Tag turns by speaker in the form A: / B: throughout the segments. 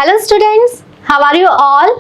A: Hello students, how are you all?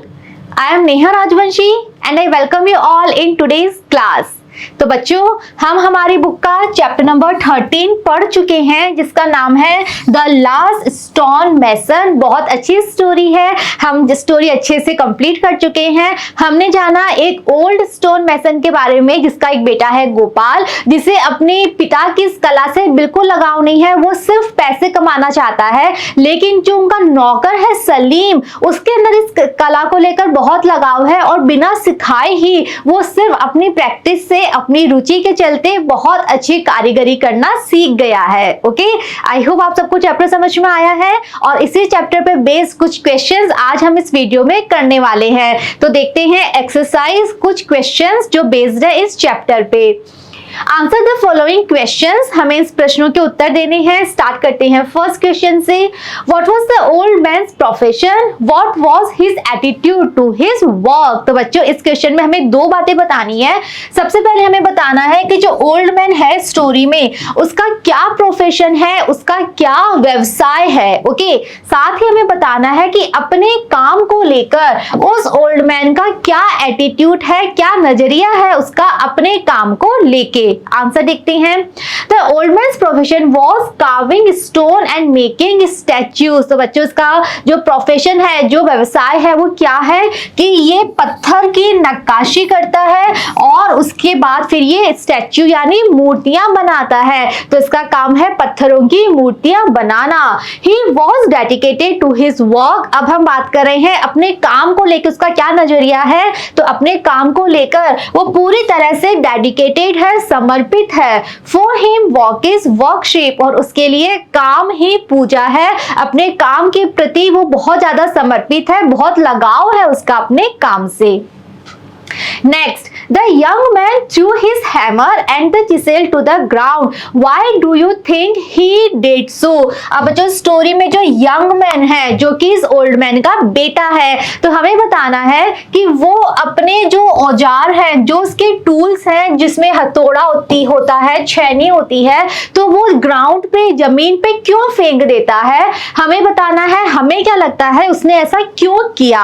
A: I am Neha Rajvanshi and I welcome you all in today's class. तो बच्चों हम हमारी book का chapter number 13 पढ़ चुके हैं जिसका नाम है द लास्ट स्टोन मैसन। बहुत अच्छी स्टोरी है, हम स्टोरी अच्छे से कंप्लीट कर चुके हैं। हमने जाना एक ओल्ड स्टोन मैसन के बारे में जिसका एक बेटा है गोपाल, जिसे अपने पिता की इस कला से बिल्कुल लगाव नहीं है, वो सिर्फ पैसे कमाना चाहता है। लेकिन जो उनका नौकर है सलीम, उसके अंदर इस कला को लेकर बहुत लगाव है और बिना सिखाए ही वो सिर्फ अपनी प्रैक्टिस से, अपनी रुचि के चलते बहुत अच्छी कारीगरी करना सीख गया है। ओके, आई होप आप सबको चैप्टर समझ में आया है और इसी चैप्टर पे बेस्ड कुछ क्वेश्चंस आज हम इस वीडियो में करने वाले हैं। तो देखते हैं एक्सरसाइज, कुछ क्वेश्चंस जो बेस्ड है इस चैप्टर पे। आंसर द फॉलोइंग क्वेश्चंस, हमें इस प्रश्नों के उत्तर देने हैं। स्टार्ट करते हैं फर्स्ट क्वेश्चन से। What was the old man's profession, what was his attitude to his work. तो बच्चों इस क्वेश्चन में हमें दो बातें बतानी है। सबसे पहले हमें बताना है कि जो ओल्ड मैन है स्टोरी में उसका क्या प्रोफेशन है, उसका क्या व्यवसाय है। ओके, साथ ही हमें बताना है कि अपने काम को लेकर उस ओल्ड मैन का क्या एटीट्यूड है, क्या नजरिया है उसका अपने काम को लेके। आंसर देखते हैं। The old man's profession was carving stone and making statues. तो बच्चों इसका जो प्रोफेशन है, जो व्यवसाय है वो क्या है कि ये पत्थर की नक्काशी करता है और उसके बाद फिर ये स्टैच्यू यानी मूर्तियां बनाता है। तो इसका काम है पत्थरों की मूर्तियां बनाना। He was dedicated to his work. अब हम बात कर रहे हैं अपने काम को लेकर उसका क्या नजरिया है। तो अपने काम को लेकर वो पूरी तरह से डेडिकेटेड है, समर्पित है। For him work is worship, और उसके लिए काम ही पूजा है। अपने काम के प्रति वो बहुत ज्यादा समर्पित है, बहुत लगाव है उसका अपने काम से। Next, the young man threw his hammer and the chisel to the ground. Why do you think he did so? अब जो स्टोरी में जो यंग मैन है, जो कि इस ओल्ड मैन का बेटा है, तो हमें बताना है कि वो अपने जो औजार है, जो उसके टूल्स हैं, जिसमें हथौड़ा होता है, छेनी होती है, तो वो ग्राउंड पे, जमीन पे क्यों फेंक देता है। हमें बताना है हमें क्या लगता है उसने ऐसा क्यों किया।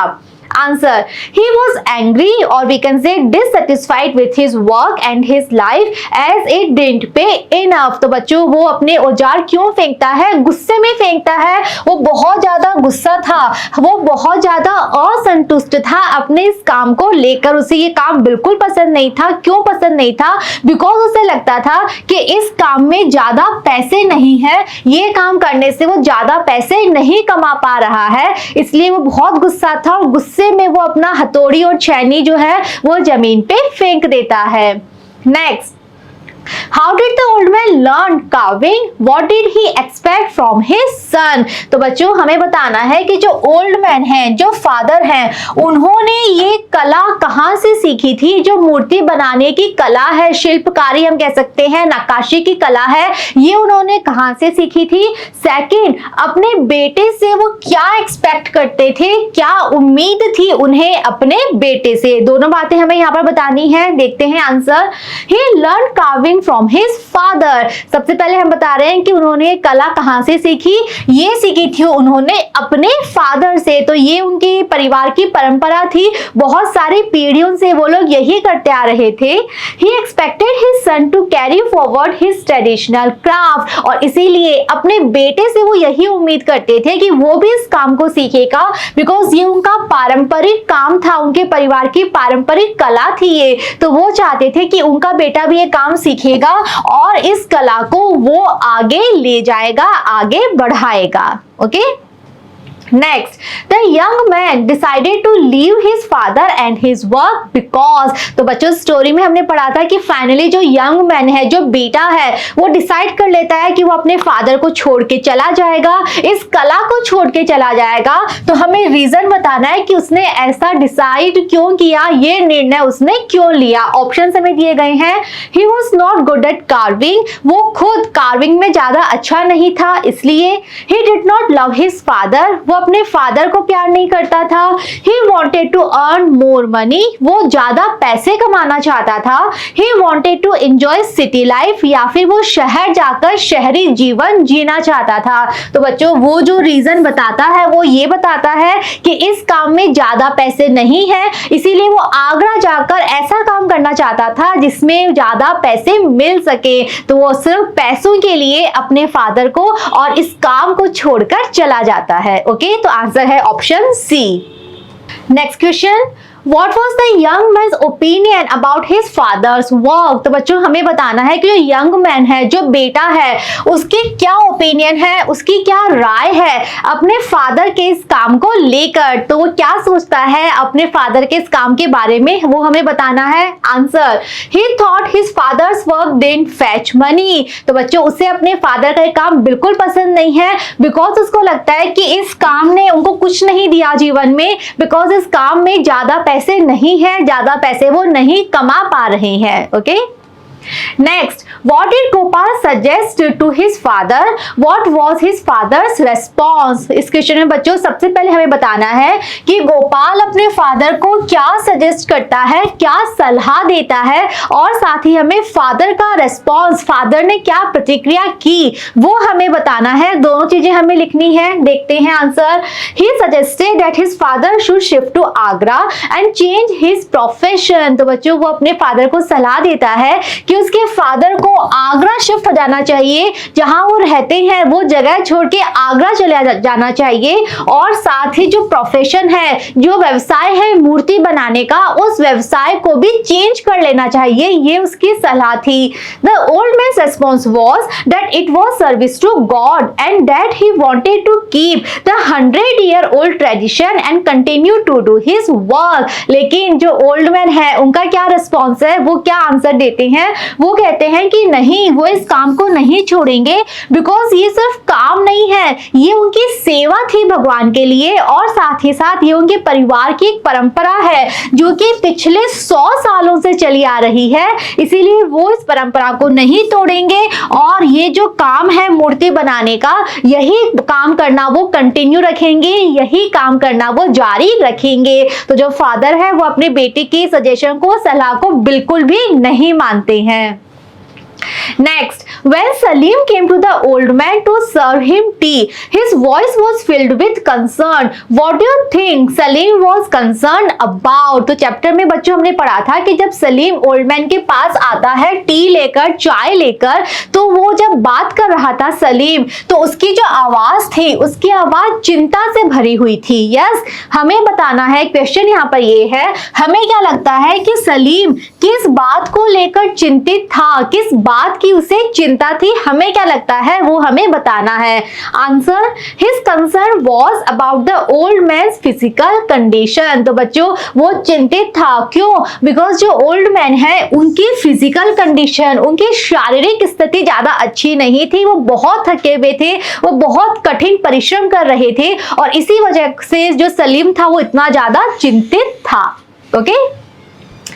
A: Answer, he was angry or we can say dissatisfied with his work and his life as it didn't pay enough। तो बच्चों वो अपने औजार क्यों फेंकता है, गुस्से में फेंकता है। वो बहुत ज्यादा गुस्सा था, वो बहुत ज्यादा असंतुष्ट था अपने इस काम को लेकर। उसे ये काम बिल्कुल पसंद नहीं था। क्यों पसंद नहीं था? बिकॉज उसे लगता था कि इस काम में ज्यादा पैसे नहीं है, ये काम करने से वो ज्यादा पैसे नहीं कमा पा रहा है, इसलिए वो बहुत गुस्सा था और गुस्से में वो अपना हथौड़ी और छेनी जो है वो जमीन पे फेंक देता है। Next, How did the old man learn carving? What did he expect from his son? तो बच्चों हमें बताना है कि जो ओल्ड मैन है, जो फादर हैं, उन्होंने ये कला कहाँ से सीखी थी। जो मूर्ति बनाने की कला है, शिल्पकारी हम कह सकते हैं, नक्काशी की कला है, ये उन्होंने कहाँ से सीखी थी। सेकंड, अपने बेटे से वो क्या एक्सपेक्ट करते थे, क्या उम्मीद थी उन्हें अपने बेटे से। दोनों बातें हमें यहाँ पर बतानी है। देखते हैं answer. He learned carving from his father। सबसे पहले हम बता रहे हैं कि उन्होंने कला कहां से सीखी। ये सीखी थी उन्होंने अपने फादर से। तो ये उनकी परिवार की परंपरा थी, बहुत सारी पीढ़ियों से वो लोग यही करते आ रहे थे। He expected his son to carry forward his traditional craft, और इसीलिए अपने बेटे से वो यही उम्मीद करते थे कि वो भी इस काम को सीखेगा, बिकॉज ये उनका पारंपरिक काम था, उनके परिवार की पारंपरिक कला थी ये। तो वो चाहते थे कि उनका बेटा भी ये काम सीखेगा और इस कला को वो आगे ले जाएगा, आगे बढ़ाएगा। Okay, Next, the young man decided to leave his father and his work because। तो बच्चों स्टोरी में हमने पढ़ा था कि फाइनली जो यंग मैन है, जो बेटा है, वो डिसाइड कर लेता है कि वो अपने फादर को छोड़ के चला जाएगा, इस कला को छोड़ के चला जाएगा। तो हमें रीजन बताना है कि उसने ऐसा डिसाइड क्यों किया, ये निर्णय उसने क्यों लिया। ऑप्शन हमें दिए गए हैं। He was not good at carving, वो खुद कार्विंग में ज्यादा अच्छा नहीं था इसलिए। He did not love his father, वो अपने फादर को प्यार नहीं करता था। He wanted to earn more money, वो ज्यादा पैसे कमाना चाहता था। He wanted to enjoy city life, या फिर वो शहर जाकर शहरी जीवन जीना चाहता था। तो बच्चों वो जो रीजन बताता है वो ये बताता है कि इस काम में ज्यादा पैसे नहीं है, इसीलिए वो आगरा जाकर ऐसा काम करना चाहता था जिसमें ज्यादा पैसे मिल सके। तो वो सिर्फ पैसों के लिए अपने फादर को और इस काम को छोड़कर चला जाता है। ओके, तो आंसर है option C. Next question, What was the young man's opinion about his father's work? तो बच्चों हमें बताना है कि जो यंग मैन है, जो बेटा है, उसकी क्या ओपिनियन है, उसकी क्या राय है अपने फादर के इस काम को लेकर। तो वो क्या सोचता है अपने फादर के इस काम के बारे में, वो हमें बताना है। Answer, he thought his father's work didn't fetch money। तो बच्चों उसे अपने फादर का काम बिल्कुल पसंद नहीं है, बिकॉज उसको लगता है कि इस काम ने उनको कुछ नहीं दिया जीवन में, बिकॉज इस काम में ज्यादा पैसे नहीं है, ज्यादा पैसे वो नहीं कमा पा रहे हैं। Okay, next, what did Gopal suggest to his father? What was his father's response? इस क्वेश्चन में बच्चों सबसे पहले हमें बताना है कि गोपाल अपने फादर को क्या सजेस्ट करता है, क्या सलाह देता है, और साथ ही हमें फादर का रेस्पॉन्स, फादर ने क्या प्रतिक्रिया की, वो हमें बताना है। दोनों चीजें हमें लिखनी है। देखते हैं answer. He suggested that his father should shift to Agra and change his profession। तो बच्चों वो अपने फादर को सलाह देता है कि उसके फादर को आगरा शिफ्ट हो जाना चाहिए, जहां वो रहते हैं वो जगह छोड़ के आगरा चले जाना चाहिए, और साथ ही जो प्रोफेशन है, जो व्यवसाय है मूर्ति बनाने का, उस व्यवसाय को भी चेंज कर लेना चाहिए। ये उसकी सलाह थी। The old man's response was that it was service to God and that he wanted to keep the 100-year-old tradition and continue to do his work. लेकिन जो ओल्ड मैन है उनका क्या रिस्पॉन्स है, वो क्या आंसर देते हैं, वो कहते हैं कि नहीं, वो इस काम को नहीं छोड़ेंगे, बिकॉज ये सिर्फ काम नहीं है, ये उनकी सेवा थी भगवान के लिए, और साथ ही साथ ये उनके परिवार की एक परंपरा है जो कि पिछले 100 सालों से चली आ रही है। इसीलिए वो इस परंपरा को नहीं तोड़ेंगे, और ये जो काम है मूर्ति बनाने का, यही काम करना वो कंटिन्यू रखेंगे, यही काम करना वो जारी रखेंगे। तो जो फादर है वो अपने बेटे की सजेशन को, सलाह को बिल्कुल भी नहीं मानते हैं। Next, when Salim came to the old man to serve him tea, his voice was filled with concern. What do you think Salim was concerned about? तो चैप्टर में बच्चों हमने पढ़ा था कि जब सलीम ओल्ड मैन के पास आता है टी लेकर, चाय लेकर, तो वो जब बात कर रहा था सलीम, तो उसकी जो आवाज थी, उसकी आवाज चिंता से भरी हुई थी। यस, हमें बताना है, क्वेश्चन यहाँ पर ये है, हमें क्या लगता है कि सलीम किस बात को लेकर चिंतित था, किस बात की उसे चिंता थी, हमें क्या लगता है वो हमें बताना है। Answer, his concern was about the old man's physical condition. तो बच्चों वो चिंतित था, क्यों? बिकॉज जो ओल्ड मैन है उनकी फिजिकल कंडीशन, उनकी शारीरिक स्थिति ज्यादा अच्छी नहीं थी, वो बहुत थके हुए थे, वो बहुत कठिन परिश्रम कर रहे थे, और इसी वजह से जो सलीम था वो इतना ज्यादा चिंतित था। Okay,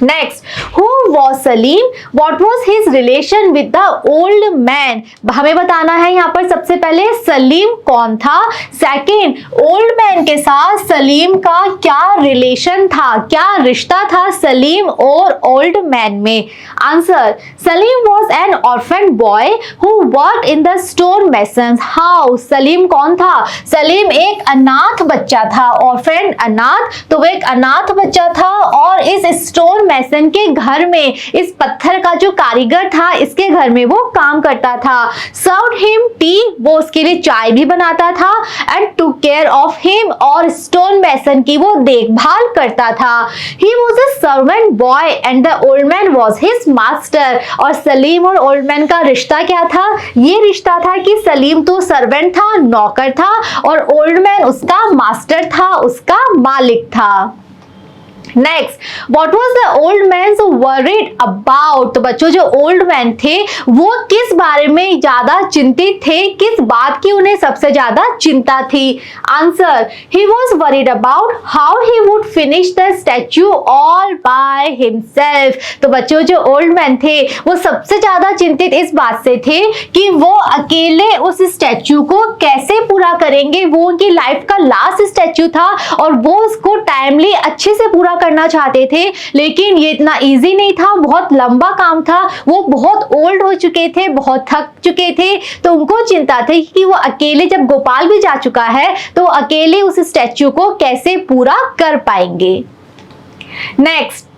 A: next, who was Salim? What was his relation with the old man? हमें बताना है यहाँ पर सबसे पहले सलीम कौन था, सेकेंड ओल्ड मैन के साथ सलीम का क्या रिलेशन था, क्या रिश्ता था सलीम और ओल्ड मैन में। Answer, Salim was an orphan boy who worked in the stone mason's house। Salim कौन था? सलीम एक अनाथ बच्चा था, ऑर्फन अनाथ, तो वो एक अनाथ बच्चा था, और इस स्टोन मैसन के घर में, इस पत्थर का जो कारीगर था, इसके घर में वो काम करता था। सर्व्ड हिम टी, वो उसके लिए चाय भी बनाता था, and took care of him, और स्टोन मैसन की वो देखभाल करता था। He was a servant boy and the old man was his master. और सलीम और ओल्ड मैन का रिश्ता क्या था? ये रिश्ता था कि सलीम तो सर्वेंट था, नौकर था, और ओल्ड मैन उसका मास्टर था, उसका मालिक था। Next, what was the old man so worried about? तो बच्चों जो ओल्ड मैन थे वो किस बारे में ज्यादा चिंतित थे, किस बात की उन्हें सबसे ज्यादा चिंता थी? Answer, he was worried about how he would finish the statue all by himself. तो बच्चों जो ओल्ड मैन थे वो सबसे ज्यादा चिंतित इस बात से थे कि वो अकेले उस स्टैच्यू को कैसे पूरा करेंगे। वो उनकी लाइफ का लास्ट स्टैच्यू था और वो उसको टाइमली अच्छे से पूरा करना चाहते थे, लेकिन ये इतना इजी नहीं था, बहुत लंबा काम था। वो बहुत ओल्ड हो चुके थे, बहुत थक चुके थे, तो उनको चिंता थी कि वो अकेले, जब गोपाल भी जा चुका है तो अकेले उस स्टैच्यू को कैसे पूरा कर पाएंगे। Next,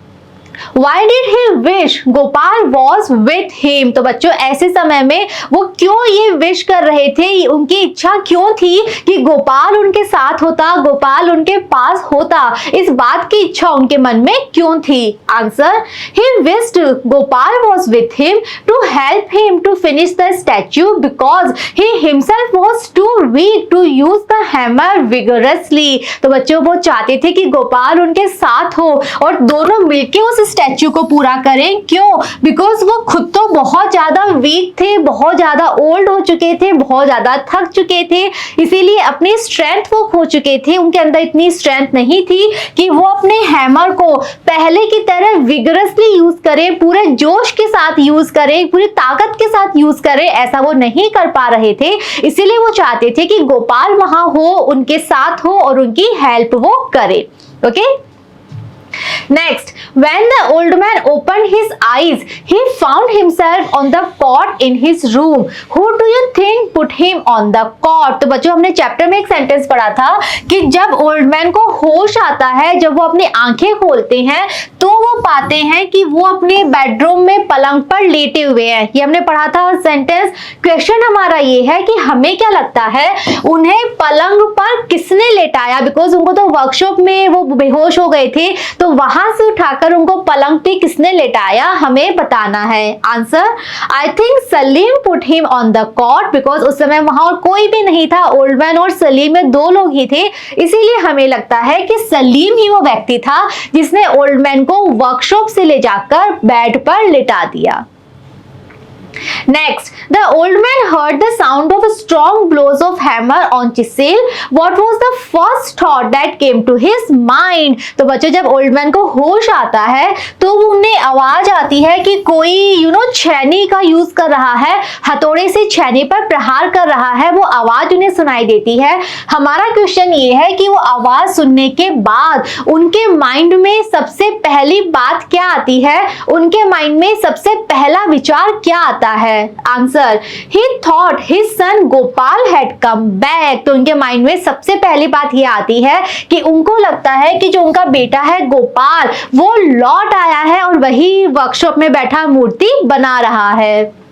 A: Why did he wish Gopal was with him? तो बच्चों ऐसे समय में वो क्यों ये विश कर रहे थे, उनकी इच्छा क्यों थी कि गोपाल उनके साथ होता, गोपाल उनके पास होता, इस बात की इच्छा उनके मन में क्यों थी? Answer, he wished Gopal was with him to help him to finish the statue because he himself was too weak to use the hammer vigorously। तो बच्चों वो चाहते थे कि गोपाल उनके साथ हो और दोनों मिलके उस स्टैच्यू को पूरा करें। क्यों? बिकॉज वो खुद तो बहुत ज्यादा वीक थे, बहुत ज्यादा ओल्ड हो चुके थे, बहुत ज्यादा थक चुके थे, इसीलिए अपनी स्ट्रेंथ वो खो चुके थे। उनके अंदर इतनी स्ट्रेंथ नहीं थी कि वो अपने हैमर को पहले की तरह विगरसली यूज करें, पूरे जोश के साथ यूज करें, पूरी ताकत के साथ यूज करें, ऐसा वो नहीं कर पा रहे थे। इसीलिए वो चाहते थे कि गोपाल वहां हो, उनके साथ हो और उनकी हेल्प वो करे। Okay. Next, when the old man opened his eyes, he found himself on the cot in his room. Who do you think put him on the cot? तो बच्चों हमने चैप्टर में एक सेंटेंस पढ़ा था कि जब ओल्ड मैन को होश आता है, जब वो अपनी आंखें खोलते हैं तो वो पाते हैं कि वो अपने बेडरूम में पलंग पर लेटे हुए हैं। ये हमने पढ़ा था सेंटेंस। क्वेश्चन हमारा ये है कि हमें क्या लगता है उन्हें पलंग पर किसने लेटाया? बिकॉज उनको तो वर्कशॉप में वो बेहोश हो गए थे, तो वहां से उठाकर उनको पलंग पे किसने लेटाया, हमें बताना है। Answer, I think Salim put him on the cot, because उस समय वहां और कोई भी नहीं था, ओल्ड मैन और सलीम में दो लोग ही थे, इसीलिए हमें लगता है कि सलीम ही वो व्यक्ति था जिसने ओल्ड मैन को वर्कशॉप से ले जाकर बेड पर लिटा दिया। Next, the old man heard the sound of strong blows of hammer on chisel. What was the first thought that came to his mind? तो बच्चों जब ओल्ड मैन को होश आता है तो उन्हें आवाज आती है कि कोई छेनी का यूज कर रहा है, हथौड़े से छेनी पर प्रहार कर रहा है, वो आवाज उन्हें सुनाई देती है। हमारा क्वेश्चन ये है कि वो आवाज सुनने के बाद उनके माइंड में सबसे पहली बात क्या आती है, उनके माइंड में सबसे पहला विचार क्या आता है? Answer, he thought his son Gopal had come back। तो उनके माइंड में सबसे पहली बात ये आती है कि उनको लगता है कि जो उनका बेटा है गोपाल वो लौट आया है और वही वर्कशॉप में बैठा मूर्ति बना रहा है।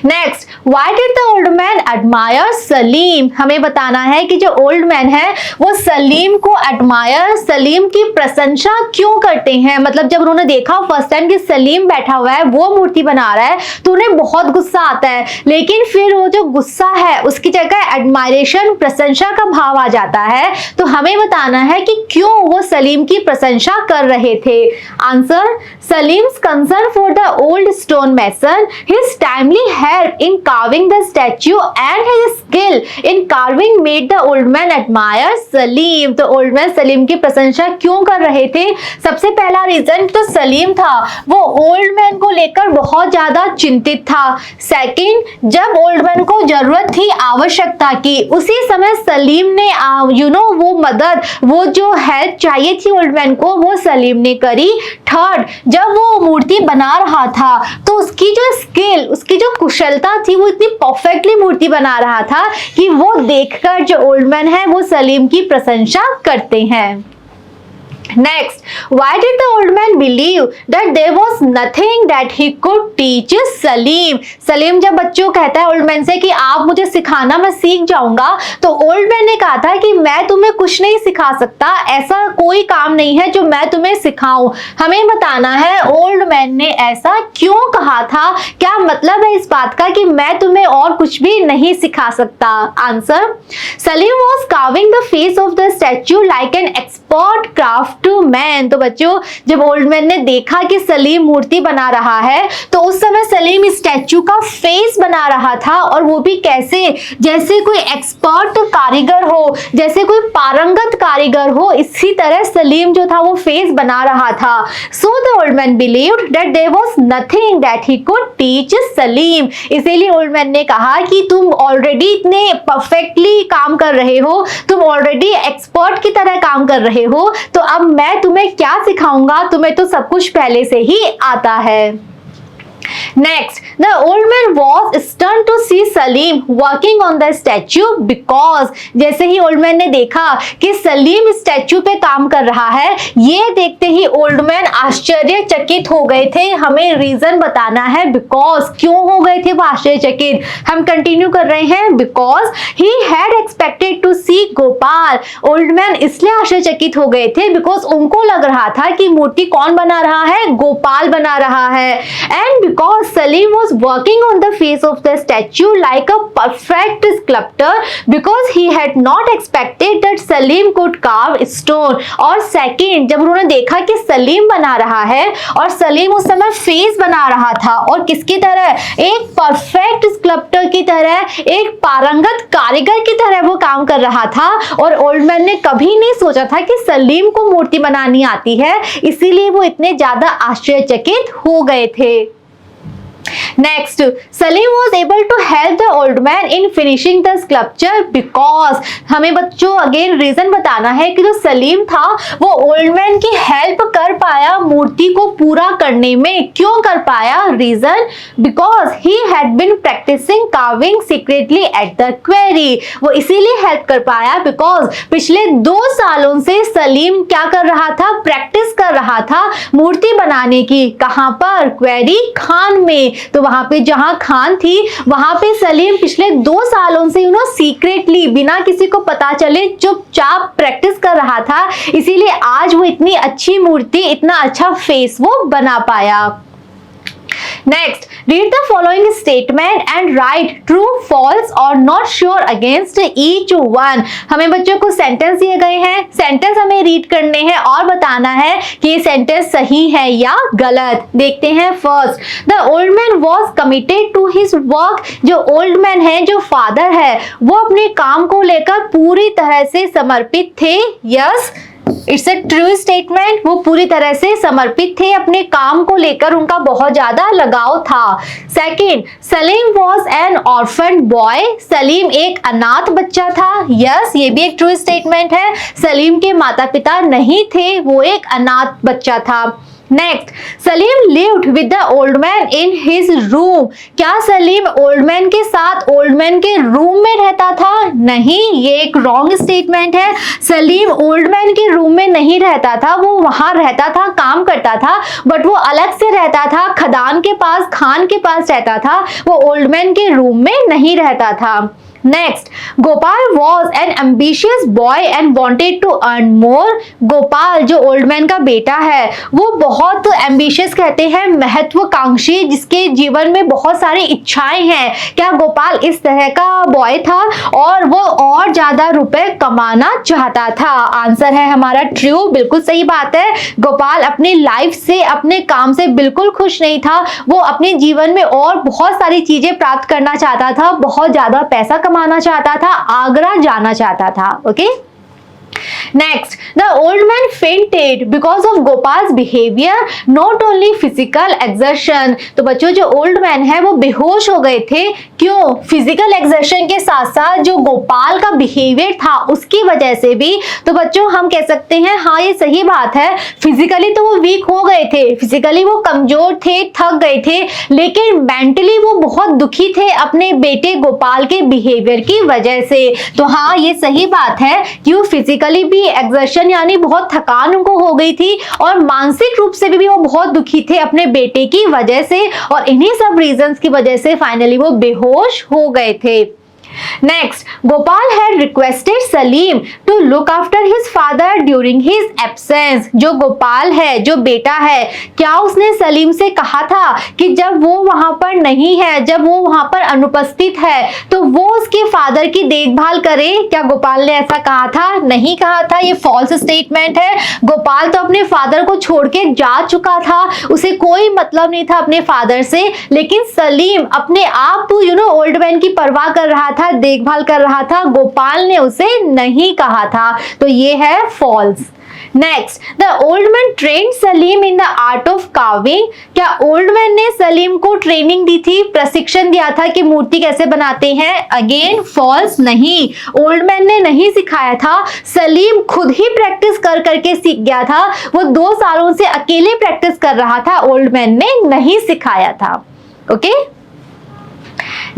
A: Next, why did the old man admire Salim? हमें बताना है कि जो ओल्ड मैन है वो सलीम को एडमायर, सलीम की प्रशंसा क्यों करते हैं। मतलब जब उन्होंने देखा फर्स्ट टाइम कि सलीम बैठा हुआ है, वो मूर्ति बना रहा है, तो उन्हें बहुत गुस्सा आता है, लेकिन फिर वो जो गुस्सा है उसकी जगह एडमायरेशन, प्रशंसा का भाव आ जाता है। तो हमें बताना है कि क्यों वो सलीम की प्रशंसा कर रहे थे। Answer, Salim's concern for the old stone mason, his timely help in carving the statue and his skill in carving made the old man admire Salim. तो ओल्ड मैन सलीम की प्रशंसा क्यों कर रहे थे? सबसे पहला रीजन तो सलीम था, वो ओल्ड मैन को लेकर बहुत ज्यादा चिंतित था। सेकंड, जब ओल्ड मैन को जरूरत थी, आवश्यकता की, उसी समय सलीम ने वो मदद, वो जो हेल्प चाहिए थी ओल्ड मैन को, वो सलीम ने करी। थर्ड, जब वो मूर्ति बना रहा था तो उसकी जो स्किल, उसकी जो कुशलता थी, वो इतनी परफेक्टली मूर्ति बना रहा था कि वो देखकर जो ओल्ड मैन है वो सलीम की प्रशंसा करते हैं। Next, why did the old man believe that there was nothing that he could teach Salim? Salim जब बच्चों कहता है ओल्ड मैन से कि आप मुझे सिखाना, मैं सीख जाऊंगा, तो ओल्ड मैन ने कहा था कि मैं तुम्हें कुछ नहीं सिखा सकता, ऐसा कोई काम नहीं है जो मैं तुम्हें सिखाऊं। हमें बताना है ओल्ड मैन ने ऐसा क्यों कहा था, क्या मतलब है इस बात का कि मैं तुम्हें और कुछ भी नहीं सिखा सकता। Answer, Salim was carving the face of the statue like an expert craft craft man. तो बच्चों जब ओल्ड मैन ने देखा कि सलीम मूर्ति बना रहा है तो उस समय सलीम स्टैचू का फेस बना रहा था, और वो भी कैसे, जैसे कोई एक्सपर्ट कारीगर हो, जैसे कोई पारंगत कारीगर हो, इसी तरह सलीम जो था वो फेस बना रहा था। So the old man believed that there was nothing that he could teach Salim. इसीलिए ओल्ड मैन ने कहा कि तुम ऑलरेडी इतने परफेक्टली काम कर रहे हो, तुम ऑलरेडी एक्सपर्ट की तरह काम कर रहे हो, तो अब मैं तुम्हें क्या सिखाऊंगा, तुम्हें तो सब कुछ पहले से ही आता है। Next, the old man was stunned to see Salim working on the statue because जैसे ही ओल्ड मैन ने देखा कि सलीम स्टैचू पे काम कर रहा है, ये देखते ही ओल्ड मैन आश्चर्यचकित हो गए थे। हमें रीजन बताना है बिकॉज, क्यों हो गए थे वो आश्चर्यचकित। हम कंटिन्यू कर रहे हैं। Because he had expected to see Gopal. Old man इसलिए आश्चर्यचकित हो गए थे बिकॉज उनको लग रहा था कि मूर्ति कौन बना रहा है, गोपाल बना रहा है। And because Salim was working on the face of the statue like a perfect sculptor because he had not expected that Salim could carve stone। और सेकंड, जब उन्होंने देखा कि सलीम बना रहा है और सलीम उस समय फेस बना रहा था, और किसकी तरह, एक परफेक्ट स्कल्प्टर की तरह, एक पारंगत कारीगर की तरह वो काम कर रहा था। और ओल्ड मैन ने कभी नहीं सोचा था कि सलीम को मूर्ति बनानी आती है, इसीलिए वो इतने ज्यादा आश्चर्यचकित हो गए थे। Next, Salim was able to help the old man in finishing the sculpture because हमें बच्चों अगेन रीजन बताना है कि जो सलीम था वो ओल्ड मैन की हेल्प कर पाया मूर्ति को पूरा करने में। क्यों कर पाया? Reason, because he had been practicing carving secretly at the quarry. वो इसीलिए हेल्प कर पाया बिकॉज पिछले 2 सालों से सलीम क्या कर रहा था, प्रैक्टिस कर रहा था मूर्ति बनाने की। कहां पर? क्वेरी खान में। तो वहां पे जहां खान थी वहां पे सलीम पिछले 2 सालों से सीक्रेटली, बिना किसी को पता चले, चुपचाप प्रैक्टिस कर रहा था। इसीलिए आज वो इतनी अच्छी मूर्ति, इतना अच्छा फेस वो बना पाया। Next, read the following statement and write true, false or not sure against each one। हमें बच्चों को सेंटेंस दिए गए हैं, सेंटेंस हमें रीड करने हैं और बताना है कि ये सेंटेंस सही है या गलत। देखते हैं। First, the old man was committed to his work. जो ओल्ड मैन है, जो फादर है, वो अपने काम को लेकर पूरी तरह से समर्पित थे। Yes, it's a true statement. वो पूरी तरह से समर्पित थे, अपने काम को लेकर उनका बहुत ज्यादा लगाव था। Second, Salim was an orphan boy. Salim एक अनाथ बच्चा था। यस, ये भी एक ट्रू स्टेटमेंट है। सलीम के माता पिता नहीं थे, वो एक अनाथ बच्चा था। Next, Salim lived with the old man in his room. क्या सलीम ओल्ड मैन के साथ ओल्ड मैन के रूम में रहता था? नहीं, ये एक रॉन्ग स्टेटमेंट है। सलीम ओल्ड मैन के रूम में नहीं रहता था, वो वहां रहता था, काम करता था, बट वो अलग से रहता था, खदान के पास, खान के पास रहता था। वो ओल्ड मैन के रूम में नहीं रहता था। Next, Gopal was an ambitious boy and wanted to earn more. Gopal जो ओल्ड मैन का बेटा है वो बहुत एम्बिशियस कहते हैं, महत्वाकांक्षी, जिसके जीवन में बहुत सारी इच्छाएं हैं। क्या गोपाल इस तरह का बॉय था? और वो और ज्यादा रुपए कमाना चाहता था। आंसर है हमारा ट्रू, बिल्कुल सही बात है। गोपाल अपनी लाइफ से, अपने काम से बिल्कुल खुश नहीं था। वो अपने जीवन में और बहुत सारी चीजें प्राप्त करना चाहता था, बहुत ज्यादा पैसा कमाना चाहता था, आगरा जाना चाहता था। Okay. Next, the old man fainted because of Gopal's behavior, not only physical exertion। तो बच्चों जो ओल्ड मैन है वो बेहोश हो गए थे। क्यों? फिजिकल एक्सर्शन के साथ साथ जो गोपाल का बिहेवियर था उसकी वजह से भी। तो बच्चों हम कह सकते हैं हाँ ये सही बात है, फिजिकली तो वो वीक हो गए थे, फिजिकली वो कमजोर थे, थक गए थे, लेकिन मेंटली वो बहुत दुखी थे अपने बेटे गोपाल के बिहेवियर की वजह से। तो हाँ ये सही बात है कि वो फिजिकली भी एक्सर्शन यानी बहुत थकान उनको हो गई थी, और मानसिक रूप से भी वो बहुत दुखी थे अपने बेटे की वजह से, और इन्हीं सब रीजंस की वजह से फाइनली वो बेहोश हो गए थे। Next, Gopal had requested Salim to look after his father during his absence. जो गोपाल है, जो बेटा है, क्या उसने सलीम से कहा था कि जब वो वहां पर नहीं है, जब वो वहां पर अनुपस्थित है, तो वो उसके फादर की देखभाल करे? क्या गोपाल ने ऐसा कहा था? नहीं कहा था, ये फॉल्स स्टेटमेंट है। गोपाल तो अपने फादर को छोड़ के जा चुका था, उसे कोई मतलब नहीं था अपने फादर से, लेकिन सलीम अपने आप ओल्ड मैन की परवाह कर रहा था, देखभाल कर रहा था। गोपाल ने उसे नहीं कहा था, तो ये है false. Next, the old man trained Salim in the art of carving. क्या ओल्ड मैन ने सलीम को ट्रेनिंग दी थी, प्रशिक्षण दिया था कि मूर्ति कैसे बनाते हैं? अगेन फॉल्स, नहीं, ओल्ड मैन ने नहीं सिखाया था, सलीम खुद ही प्रैक्टिस कर करके सीख गया था। वो 2 सालों से अकेले प्रैक्टिस कर रहा था, ओल्ड मैन ने नहीं सिखाया था। Okay,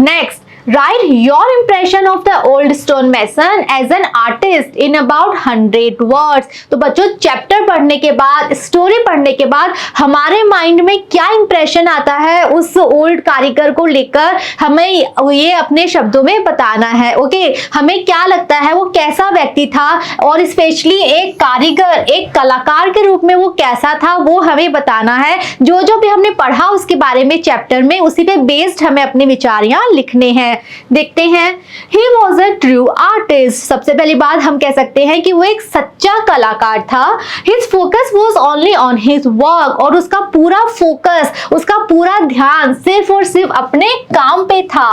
A: next, write your impression of the old stonemason as an artist in about 100 words। तो बच्चों, चैप्टर पढ़ने के बाद, स्टोरी पढ़ने के बाद हमारे माइंड में क्या इंप्रेशन आता है उस ओल्ड कारीगर को लेकर, हमें ये अपने शब्दों में बताना है। ओके, हमें क्या लगता है वो कैसा व्यक्ति था, और स्पेशली एक कारीगर, एक कलाकार के रूप में वो कैसा था, वो हमें बताना है। जो जो भी हमने पढ़ा उसके बारे में चैप्टर में, उसी पे बेस्ड हमें अपने विचार यहाँ लिखने हैं। देखते हैं, he was a true artist। सबसे पहली बात हम कह सकते हैं कि वो एक सच्चा कलाकार था। His focus was only on his work। और उसका पूरा फोकस, उसका पूरा ध्यान सिर्फ और सिर्फ अपने काम पे था।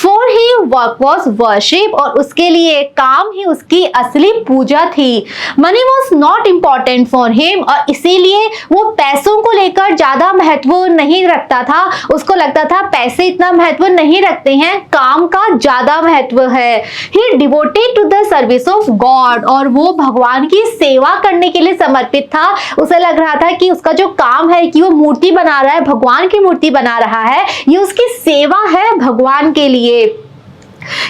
A: For him work was worship। और उसके लिए काम ही उसकी असली पूजा थी। Money was not important for him। और इसीलिए वो पैसों को लेकर ज्यादा महत्व नहीं रखता था। उसको लगता था पैसे इतना महत्व नहीं रखते हैं, काम का ज्यादा महत्व है। He devoted to the service of God। और वो भगवान की सेवा करने के लिए समर्पित था। उसे लग रहा था कि उसका जो काम है, कि वो मूर्ति बना रहा है, भगवान की मूर्ति बना रहा है, ये उसकी सेवा है भगवान के लिए।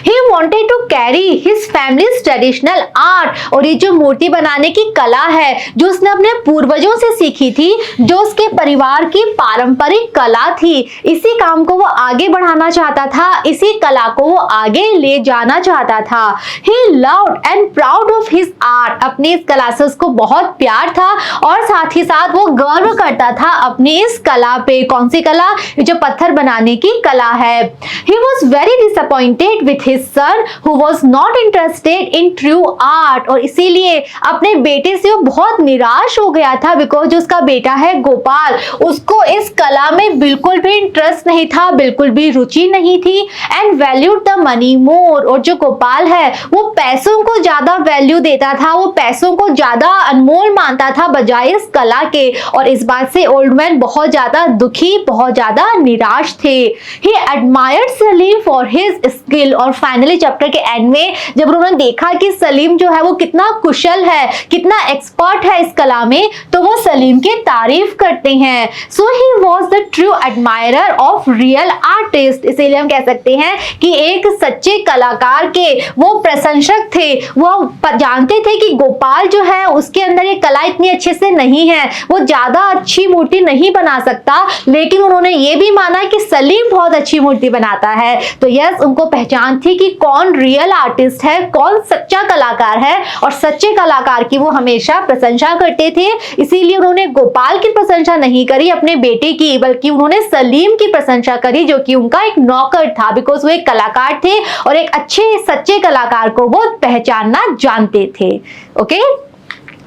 A: He wanted to carry his family's traditional art। और ये जो मूर्ति बनाने की कला है, जो उसने अपने पूर्वजों से सीखी थी, जो उसके परिवार की पारंपरिक कला थी, इसी काम को वो आगे बढ़ाना चाहता था, इसी कला को वो आगे ले जाना चाहता था। He loved and proud of his art। अपनी इस कला से उसको बहुत प्यार था, और साथ ही साथ वो गर्व करता था अपनी इस कला पे। कौन सी कला? जो पत्थर बनाने की कला है। He was very disappointed with his son who was not interested in true art। और इसीलिए अपने बेटे से वो बहुत निराश हो गया था, बिकॉज जो उसका बेटा है गोपाल, उसको इस कला में बिल्कुल भी इंटरेस्ट नहीं था, बिल्कुल भी रुचि नहीं थी। एंड वैल्यूड द मनी मोर। और जो गोपाल है वो पैसों को ज्यादा वैल्यू देता था, वो पैसों को ज्यादा अनमोल मानता था बजाय इस कला के। और इस बात से ओल्ड मैन बहुत ज्यादा दुखी, बहुत ज्यादा निराश थे। He admired Salim for his skill। और फाइनली चैप्टर के एंड में जब उन्होंने देखा कि सलीम जो है वो कितना कुशल है, कितना एक्सपर्ट है इस कला में, तो वो सलीम की तारीफ करते हैं। So he was the true admirer of real artist. इसीलिए हम कह सकते हैं कि एक सच्चे कलाकार के वो प्रशंसक थे। वो जानते थे कि गोपाल जो है उसके अंदर ये कला इतनी अच्छे से नहीं है, वो ज्यादा अच्छी मूर्ति नहीं बना सकता, लेकिन उन्होंने ये भी माना कि सलीम बहुत अच्छी मूर्ति बनाता है। तो यस, उनको पहचान थी कि कौन रियल आर्टिस्ट है, कौन सच्चा कलाकार है, और सच्चे कलाकार की वो हमेशा प्रशंसा करते थे। इसीलिए उन्होंने गोपाल की प्रशंसा नहीं करी अपने बेटे की, बल्कि उन्होंने सलीम की प्रशंसा करी, जो कि उनका एक नौकर था, बिकॉज वो एक कलाकार थे और एक अच्छे सच्चे कलाकार को वो पहचानना जानते थे। ओके,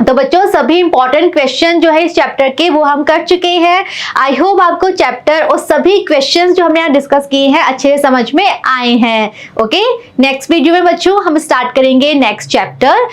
A: तो बच्चों, सभी इंपॉर्टेंट क्वेश्चन जो है इस चैप्टर के वो हम कर चुके हैं। आई होप आपको चैप्टर और सभी क्वेश्चंस जो हमने यहाँ डिस्कस किए हैं अच्छे से समझ में आए हैं। ओके, नेक्स्ट वीडियो में बच्चों हम स्टार्ट करेंगे नेक्स्ट चैप्टर।